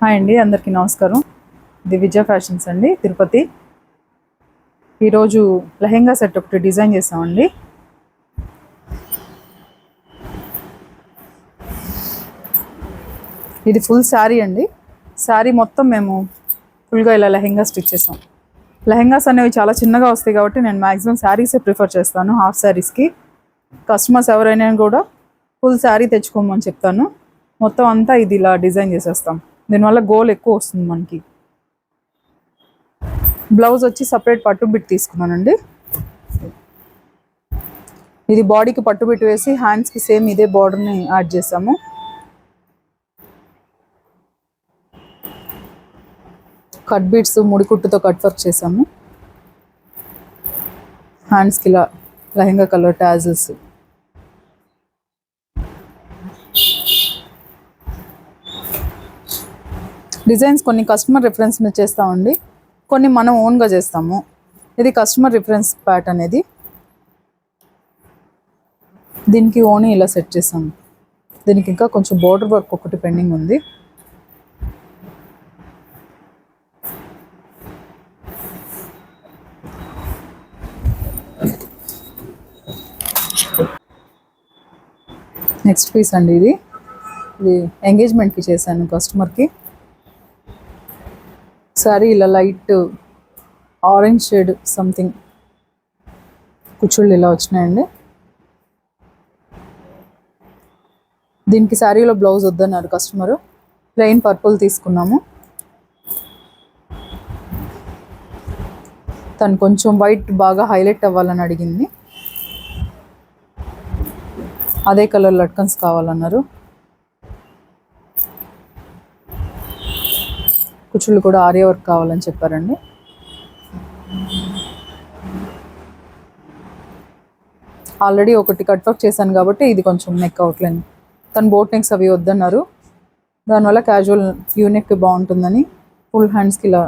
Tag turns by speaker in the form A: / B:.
A: Hi అండి, అందరికీ నమస్కారం. ఇది విజయ ఫ్యాషన్స్ అండి, తిరుపతి. ఈరోజు లెహెంగా సెట్ ఒకటి డిజైన్ చేసామండి. ఇది ఫుల్ శారీ అండి. శారీ మొత్తం మేము ఫుల్గా ఇలా లెహెంగా స్టిచ్ చేసాం. లెహెంగాస్ అనేవి చాలా చిన్నగా వస్తాయి కాబట్టి నేను మ్యాక్సిమం శారీసే ప్రిఫర్ చేస్తాను. హాఫ్ శారీస్కి కస్టమర్స్ ఎవరైనా కూడా ఫుల్ శారీ తెచ్చుకోమని చెప్తాను. మొత్తం అంతా ఇది ఇలా డిజైన్ చేసేస్తాం. దీనివల్ల గోల్ ఎక్కువ వస్తుంది మనకి. బ్లౌజ్ వచ్చి సపరేట్ పట్టు బిట్ తీసుకున్నానండి. ఇది బాడీకి పట్టు బిట్ వేసి హ్యాండ్స్కి సేమ్ ఇదే బార్డర్ని యాడ్ చేసాము. కట్ బీట్స్ ముడికుట్టుతో కట్ వర్క్ చేసాము. హ్యాండ్స్కి ఇలా లెహంగా కలర్ టాజిల్స్. డిజైన్స్ కొన్ని కస్టమర్ రిఫరెన్స్ మీద చేస్తామండి, కొన్ని మనం ఓన్గా చేస్తాము. ఇది కస్టమర్ రిఫరెన్స్ ప్యాటర్న్. ఇది దీనికి ఓని ఇలా సెట్ చేసాము. దీనికి ఇంకా కొంచెం బోర్డర్ వర్క్ ఒకటి పెండింగ్ ఉంది. నెక్స్ట్ పీస్ అండి. ఇది ఎంగేజ్మెంట్కి చేశాను కస్టమర్కి. సారీ ఇలా లైట్ ఆరెంజ్ షేడ్ సంథింగ్ కుచ్చుళ్ళు ఇలా వచ్చినాయండి. దీనికి శారీలో బ్లౌజ్ వద్దన్నారు కస్టమరు. ప్లెయిన్ పర్పుల్ తీసుకున్నాము. తను కొంచెం వైట్ బాగా హైలైట్ అవ్వాలని అడిగింది. అదే కలర్ లట్కన్స్ కావాలన్నారు. కుచ్చుళ్ళు కూడా ఆర్య వర్క్ కావాలని చెప్పారండి. ఆల్రెడీ ఒకటి కట్ వర్క్ చేశాను కాబట్టి ఇది కొంచెం నెక్ అవుట్లైన్. తను బోట్ నెక్స్ అవి వద్దన్నారు. దానివల్ల క్యాజువల్ యూనెక్ బాగుంటుందని ఫుల్ హ్యాండ్స్కి ఇలా